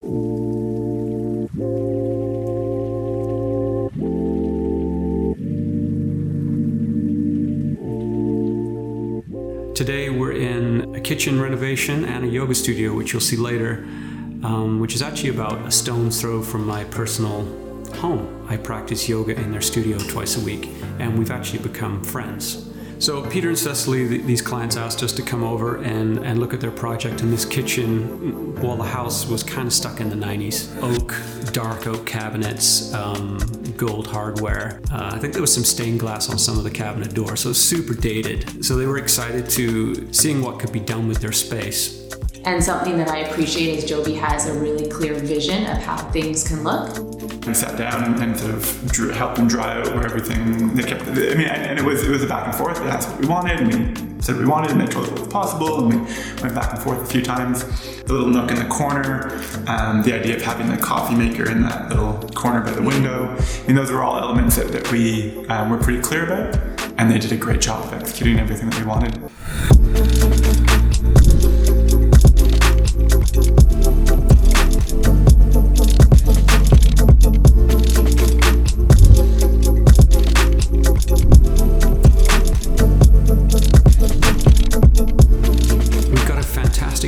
Today we're in a kitchen renovation and a yoga studio, which you'll see later, which is actually about a stone's throw from my personal home. I practice yoga in their studio twice a week, and we've actually become friends. So Peter and Cecily, these clients, asked us to come over and look at their project in this kitchen while the house was kind of stuck in the 90s. Dark oak cabinets, gold hardware. I think there was some stained glass on some of the cabinet doors, so it was super dated. So they were excited to seeing what could be done with their space. And something that I appreciate is Jobie has a really clear vision of how things can look. We sat down and sort of helped them dry out where everything they kept. And it was a back and forth. They asked what we wanted, and we said we wanted, and they told us what was possible, and we went back and forth a few times. The little nook in the corner, the idea of having the coffee maker in that little corner by the window. Those are all elements that we were pretty clear about, and they did a great job of executing everything that we wanted.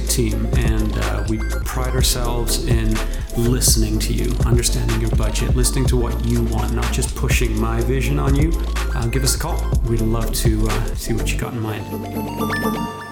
Team, and we pride ourselves in listening to you, understanding your budget, listening to what you want, not just pushing my vision on you. Give us a call. We'd love to see what you got in mind.